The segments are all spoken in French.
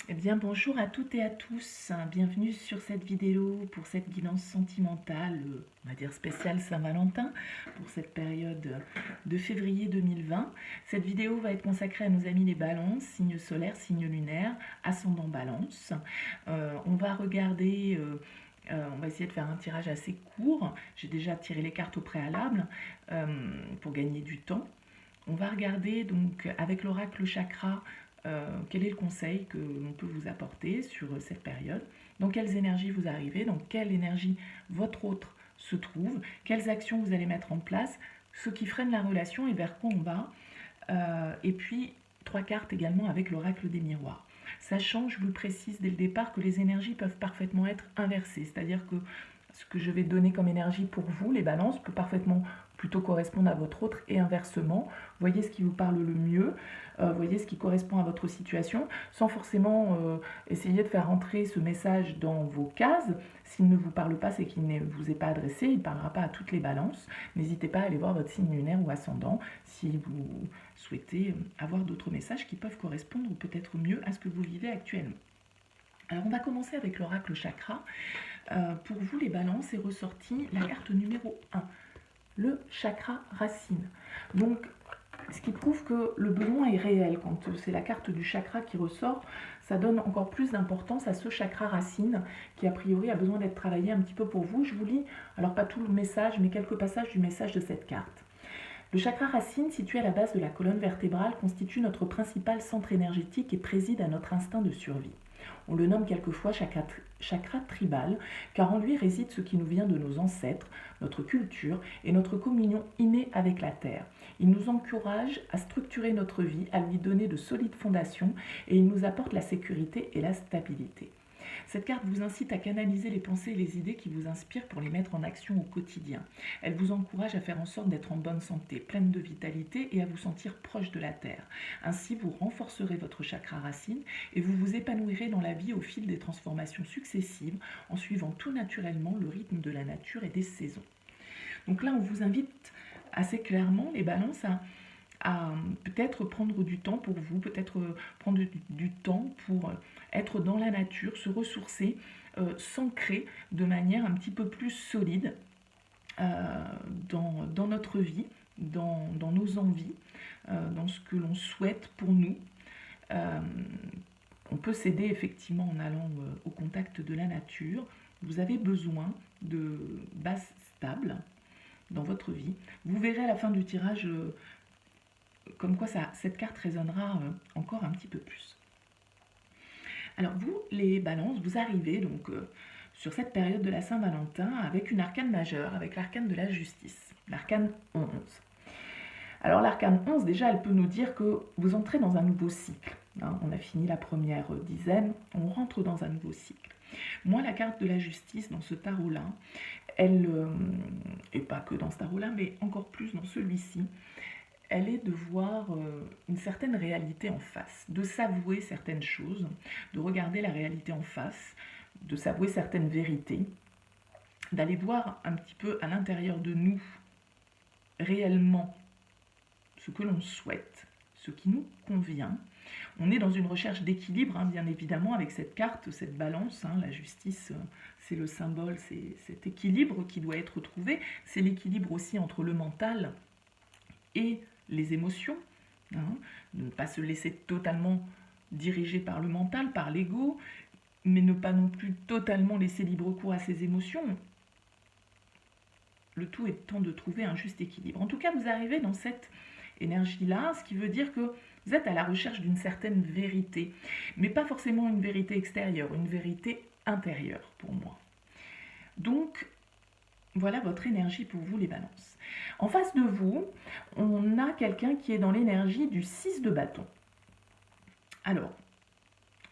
Eh bien, bonjour à toutes et à tous. Bienvenue sur cette vidéo pour cette guidance sentimentale, on va dire spéciale Saint-Valentin, pour cette période de février 2020. Cette vidéo va être consacrée à nos amis les balances, signe solaire, signe lunaire, ascendant balance. On va regarder, on va essayer de faire un tirage assez court. J'ai déjà tiré les cartes au préalable pour gagner du temps. On va regarder donc avec l'oracle chakra quel est le conseil que l'on peut vous apporter sur cette période, dans quelles énergies vous arrivez, dans quelle énergie votre autre se trouve, quelles actions vous allez mettre en place, ce qui freine la relation et vers quoi on va. Et puis, trois cartes également avec l'oracle des miroirs. Sachant, je vous le précise dès le départ, que les énergies peuvent parfaitement être inversées, c'est-à-dire que ce que je vais donner comme énergie pour vous, les balances, peut parfaitement plutôt correspondre à votre autre et inversement. Voyez ce qui vous parle le mieux, voyez ce qui correspond à votre situation, sans forcément essayer de faire entrer ce message dans vos cases. S'il ne vous parle pas, c'est qu'il ne vous est pas adressé, il ne parlera pas à toutes les balances. N'hésitez pas à aller voir votre signe lunaire ou ascendant si vous souhaitez avoir d'autres messages qui peuvent correspondre peut-être mieux à ce que vous vivez actuellement. Alors on va commencer avec l'oracle chakra. Pour vous les balances est ressorti la carte numéro 1, le chakra racine. Donc ce qui prouve que le besoin est réel. Quand c'est la carte du chakra qui ressort, ça donne encore plus d'importance à ce chakra racine qui a priori a besoin d'être travaillé un petit peu pour vous. Je vous lis, alors pas tout le message, mais quelques passages du message de cette carte. Le chakra racine, situé à la base de la colonne vertébrale, constitue notre principal centre énergétique et préside à notre instinct de survie. On le nomme quelquefois chakra tribal, car en lui réside ce qui nous vient de nos ancêtres, notre culture et notre communion innée avec la Terre. Il nous encourage à structurer notre vie, à lui donner de solides fondations, et il nous apporte la sécurité et la stabilité. Cette carte vous incite à canaliser les pensées et les idées qui vous inspirent pour les mettre en action au quotidien. Elle vous encourage à faire en sorte d'être en bonne santé, pleine de vitalité et à vous sentir proche de la Terre. Ainsi, vous renforcerez votre chakra racine et vous vous épanouirez dans la vie au fil des transformations successives en suivant tout naturellement le rythme de la nature et des saisons. Donc là, on vous invite assez clairement, les balances, à peut-être prendre du temps pour vous, peut-être prendre du temps pour être dans la nature, se ressourcer, s'ancrer de manière un petit peu plus solide dans notre vie, dans nos envies, dans ce que l'on souhaite pour nous. On peut s'aider effectivement en allant au contact de la nature. Vous avez besoin de bases stables dans votre vie. Vous verrez à la fin du tirage comme quoi cette carte résonnera encore un petit peu plus. Alors vous, les balances, vous arrivez donc sur cette période de la Saint-Valentin avec une arcane majeure, avec l'arcane de la justice, l'arcane 11. Alors l'arcane 11, déjà, elle peut nous dire que vous entrez dans un nouveau cycle. Hein, on a fini la première dizaine, on rentre dans un nouveau cycle. Moi, la carte de la justice dans ce tarot-là, elle, et pas que dans ce tarot-là, mais encore plus dans celui-ci, elle est de voir une certaine réalité en face, de s'avouer certaines choses, de regarder la réalité en face, de s'avouer certaines vérités, d'aller voir un petit peu à l'intérieur de nous réellement ce que l'on souhaite, ce qui nous convient. On est dans une recherche d'équilibre, hein, bien évidemment, avec cette carte, cette balance. Hein, la justice, c'est le symbole, c'est cet équilibre qui doit être trouvé. C'est l'équilibre aussi entre le mental et les émotions, hein, de ne pas se laisser totalement diriger par le mental, par l'ego, mais ne pas non plus totalement laisser libre cours à ses émotions. Le tout étant de trouver un juste équilibre. En tout cas, vous arrivez dans cette énergie-là, ce qui veut dire que vous êtes à la recherche d'une certaine vérité, mais pas forcément une vérité extérieure, une vérité intérieure pour moi. Donc, voilà votre énergie pour vous, les balances. En face de vous, on a quelqu'un qui est dans l'énergie du 6 de bâton. Alors,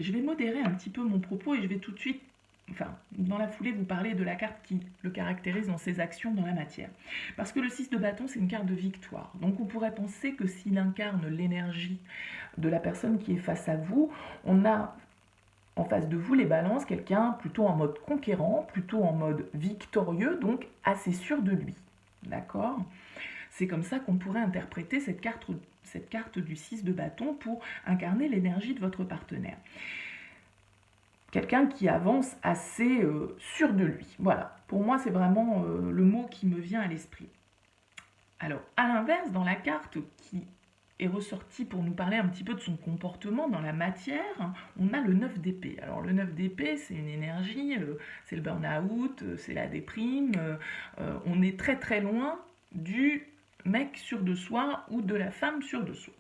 je vais modérer un petit peu mon propos et je vais tout de suite, dans la foulée, vous parler de la carte qui le caractérise dans ses actions dans la matière. Parce que le 6 de bâton, c'est une carte de victoire. Donc on pourrait penser que s'il incarne l'énergie de la personne qui est face à vous, on a en face de vous, les balances, quelqu'un plutôt en mode conquérant, plutôt en mode victorieux, donc assez sûr de lui. D'accord ? C'est comme ça qu'on pourrait interpréter cette carte du 6 de bâton pour incarner l'énergie de votre partenaire. quelqu'un qui avance assez sûr de lui. Voilà, pour moi c'est vraiment le mot qui me vient à l'esprit. Alors, à l'inverse, dans la carte qui est ressortie pour nous parler un petit peu de son comportement dans la matière, on a le 9 d'épée. Alors, le 9 d'épée, c'est une énergie, c'est le burn-out, c'est la déprime, on est très très loin du mec sûr de soi ou de la femme sûre de soi.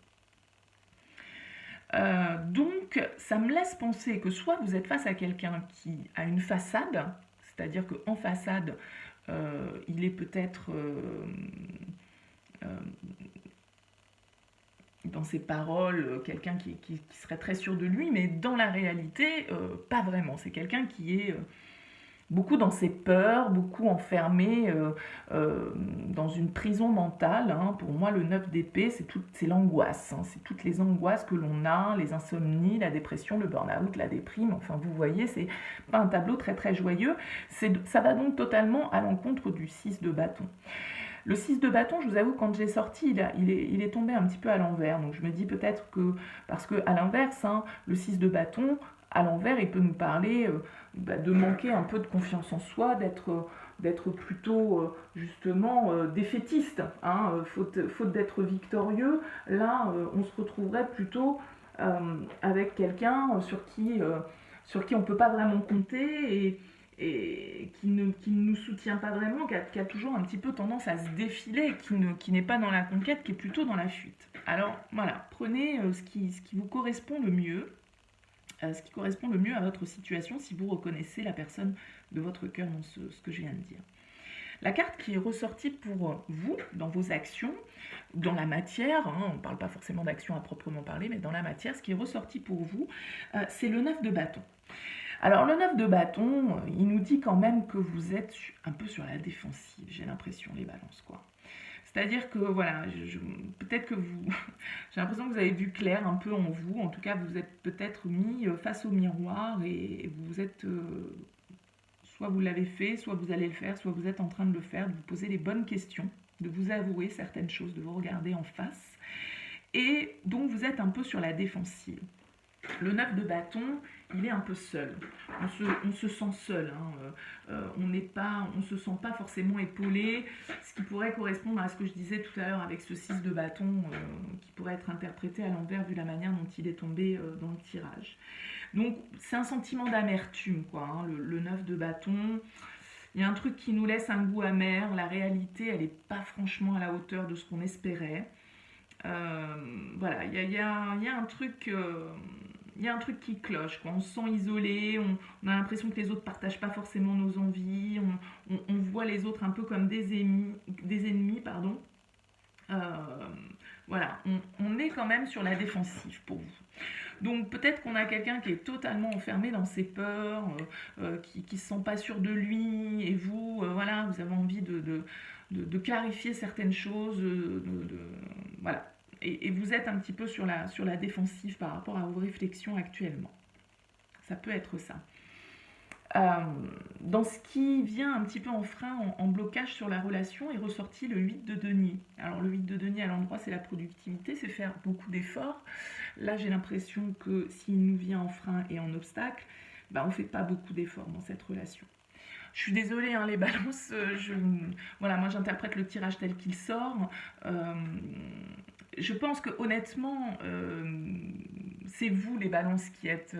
Donc, ça me laisse penser que soit vous êtes face à quelqu'un qui a une façade, c'est-à-dire qu'en façade, il est peut-être dans ses paroles, quelqu'un qui serait très sûr de lui, mais dans la réalité, pas vraiment. C'est quelqu'un qui est beaucoup dans ses peurs, beaucoup enfermé dans une prison mentale. Hein. Pour moi, le 9 d'épée, c'est l'angoisse. Hein. C'est toutes les angoisses que l'on a, les insomnies, la dépression, le burn-out, la déprime. Enfin, vous voyez, c'est pas un tableau très très joyeux. Ça va donc totalement à l'encontre du 6 de bâton. Le 6 de bâton, je vous avoue, quand j'ai sorti, il est tombé un petit peu à l'envers. Donc je me dis peut-être que, parce qu'à l'inverse, hein, le 6 de bâton, à l'envers, il peut nous parler de manquer un peu de confiance en soi, d'être plutôt justement défaitiste, hein, faute d'être victorieux. Là, on se retrouverait plutôt avec quelqu'un sur qui on ne peut pas vraiment compter et qui ne nous soutient pas vraiment, qui a toujours un petit peu tendance à se défiler, qui n'est pas dans la conquête, qui est plutôt dans la fuite. Alors voilà, prenez ce qui vous correspond le mieux, ce qui correspond le mieux à votre situation, si vous reconnaissez la personne de votre cœur dans ce que je viens de dire. La carte qui est ressortie pour vous, dans vos actions, dans la matière, hein, on ne parle pas forcément d'action à proprement parler, mais dans la matière, ce qui est ressorti pour vous, c'est le 9 de bâton. Alors le 9 de bâton, il nous dit quand même que vous êtes un peu sur la défensive, j'ai l'impression, les balances, quoi. C'est-à-dire que, voilà, peut-être que vous... j'ai l'impression que vous avez du clair un peu en vous, en tout cas vous êtes peut-être mis face au miroir et vous êtes... soit vous l'avez fait, soit vous allez le faire, soit vous êtes en train de le faire, de vous poser les bonnes questions, de vous avouer certaines choses, de vous regarder en face. Et donc vous êtes un peu sur la défensive. Le 9 de bâton, il est un peu seul. On se sent seul. Hein. On ne se sent pas forcément épaulé. Ce qui pourrait correspondre à ce que je disais tout à l'heure avec ce 6 de bâton, qui pourrait être interprété à l'envers vu la manière dont il est tombé dans le tirage. Donc c'est un sentiment d'amertume, quoi. Hein. Le 9 de bâton, il y a un truc qui nous laisse un goût amer. La réalité, elle n'est pas franchement à la hauteur de ce qu'on espérait. Voilà, il y a un truc... il y a un truc qui cloche, quoi. On se sent isolé, on a l'impression que les autres ne partagent pas forcément nos envies, on voit les autres un peu comme des ennemis, pardon. Voilà, on est quand même sur la défensive pour vous. Donc peut-être qu'on a quelqu'un qui est totalement enfermé dans ses peurs, qui ne se sent pas sûr de lui, et vous, voilà, vous avez envie de clarifier certaines choses, voilà. Et vous êtes un petit peu sur la défensive par rapport à vos réflexions actuellement. Ça peut être ça. Dans ce qui vient un petit peu en frein, en blocage sur la relation, est ressorti le 8 de denier. Alors le 8 de denier à l'endroit, c'est la productivité, c'est faire beaucoup d'efforts. Là, j'ai l'impression que s'il nous vient en frein et en obstacle, on ne fait pas beaucoup d'efforts dans cette relation. Je suis désolée, hein, les balances, voilà, moi j'interprète le tirage tel qu'il sort. Je pense que honnêtement, c'est vous les balances qui êtes...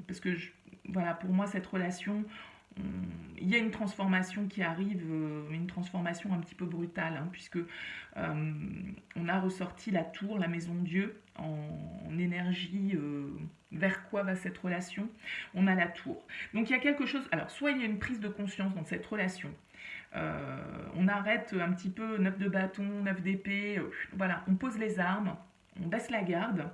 parce que, voilà, pour moi, cette relation, il y a une transformation qui arrive, une transformation un petit peu brutale, hein, puisque on a ressorti la tour, la maison de Dieu, en énergie, vers quoi va cette relation. On a la tour. Donc il y a quelque chose... Alors, soit il y a une prise de conscience dans cette relation, on arrête un petit peu 9 de bâton, 9 d'épée, voilà, on pose les armes, on baisse la garde,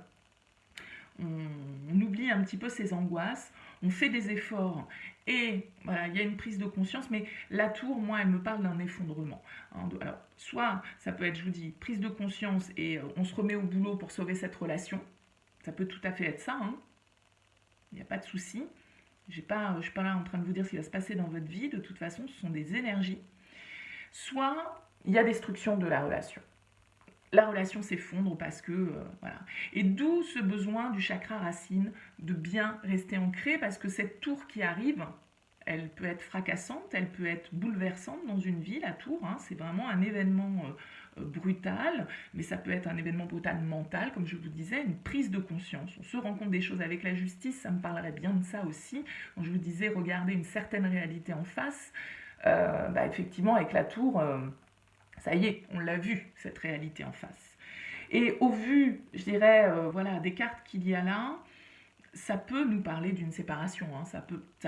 on oublie un petit peu ses angoisses, on fait des efforts et voilà, il y a une prise de conscience, mais la tour, moi, elle me parle d'un effondrement. Hein, alors, soit ça peut être, je vous dis, prise de conscience et on se remet au boulot pour sauver cette relation, ça peut tout à fait être ça, hein. Il n'y a pas de souci. Je ne suis pas là en train de vous dire ce qui va se passer dans votre vie, de toute façon, ce sont des énergies. Soit il y a destruction de la relation. la relation s'effondre parce que, voilà. Et d'où ce besoin du chakra racine de bien rester ancré, parce que cette tour qui arrive, elle peut être fracassante, elle peut être bouleversante dans une vie, la tour, hein, c'est vraiment un événement brutal, mais ça peut être un événement brutal mental, comme je vous disais, une prise de conscience. On se rend compte des choses avec la justice, ça me parlerait bien de ça aussi. Quand je vous disais, regarder une certaine réalité en face, effectivement, avec la tour, ça y est, on l'a vu, cette réalité en face. Et au vu, je dirais, voilà, des cartes qu'il y a là, ça peut nous parler d'une séparation, hein, ça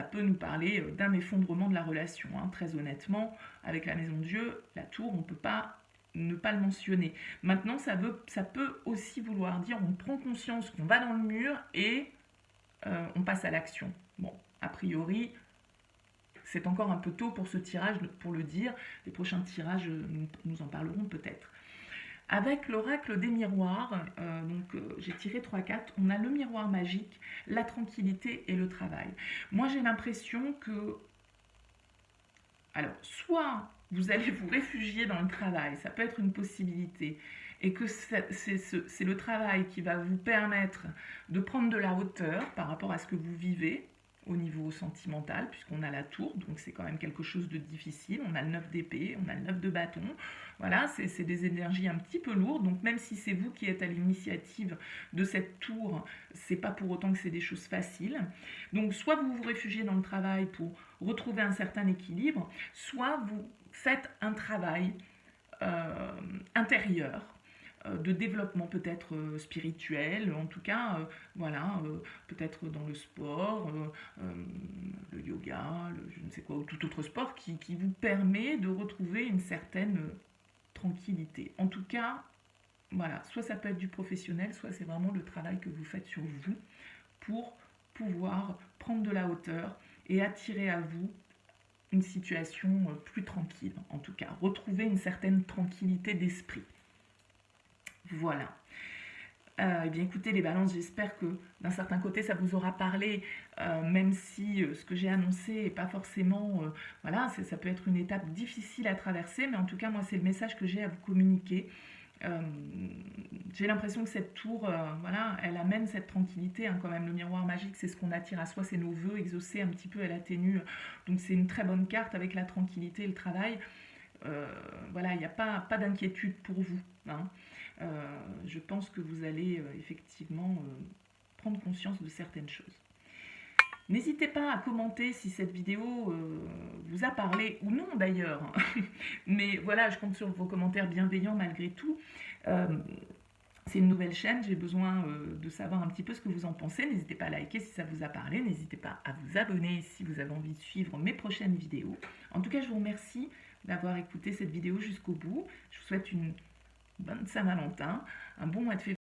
peut nous parler d'un effondrement de la relation. Hein, très honnêtement, avec la Maison de Dieu, la tour, on ne peut pas ne pas le mentionner. Maintenant, ça peut aussi vouloir dire on prend conscience qu'on va dans le mur et on passe à l'action. Bon, a priori, c'est encore un peu tôt pour ce tirage, pour le dire. Les prochains tirages, nous en parlerons peut-être. Avec l'oracle des miroirs, j'ai tiré 3 cartes, on a le miroir magique, la tranquillité et le travail. Moi j'ai l'impression que, alors soit vous allez vous réfugier dans le travail, ça peut être une possibilité, et que c'est le travail qui va vous permettre de prendre de la hauteur par rapport à ce que vous vivez au niveau sentimental, puisqu'on a la tour, donc c'est quand même quelque chose de difficile, on a le 9 d'épée, on a le 9 de bâton, voilà, c'est des énergies un petit peu lourdes, donc même si c'est vous qui êtes à l'initiative de cette tour, c'est pas pour autant que c'est des choses faciles. Donc soit vous vous réfugiez dans le travail pour retrouver un certain équilibre, soit vous faites un travail intérieur, de développement peut-être spirituel, en tout cas, voilà, peut-être dans le sport, le yoga, je ne sais quoi, ou tout autre sport qui vous permet de retrouver une certaine tranquillité. En tout cas, voilà, soit ça peut être du professionnel, soit c'est vraiment le travail que vous faites sur vous pour pouvoir prendre de la hauteur et attirer à vous une situation plus tranquille, en tout cas, retrouver une certaine tranquillité d'esprit. Voilà. Eh bien écoutez les balances, j'espère que d'un certain côté ça vous aura parlé, même si ce que j'ai annoncé n'est pas forcément, voilà, ça peut être une étape difficile à traverser, mais en tout cas moi c'est le message que j'ai à vous communiquer. J'ai l'impression que cette tour, voilà, elle amène cette tranquillité, hein, quand même. Le miroir magique, c'est ce qu'on attire à soi, c'est nos vœux exaucés un petit peu, elle atténue. Donc c'est une très bonne carte avec la tranquillité et le travail. Voilà, il n'y a pas d'inquiétude pour vous. Hein. Je pense que vous allez effectivement prendre conscience de certaines choses. N'hésitez pas à commenter si cette vidéo vous a parlé, ou non d'ailleurs. Mais voilà, je compte sur vos commentaires bienveillants malgré tout. C'est une nouvelle chaîne, j'ai besoin de savoir un petit peu ce que vous en pensez. N'hésitez pas à liker si ça vous a parlé. N'hésitez pas à vous abonner si vous avez envie de suivre mes prochaines vidéos. En tout cas, je vous remercie d'avoir écouté cette vidéo jusqu'au bout. Je vous souhaite une bonne Saint-Valentin, un bon mois de février.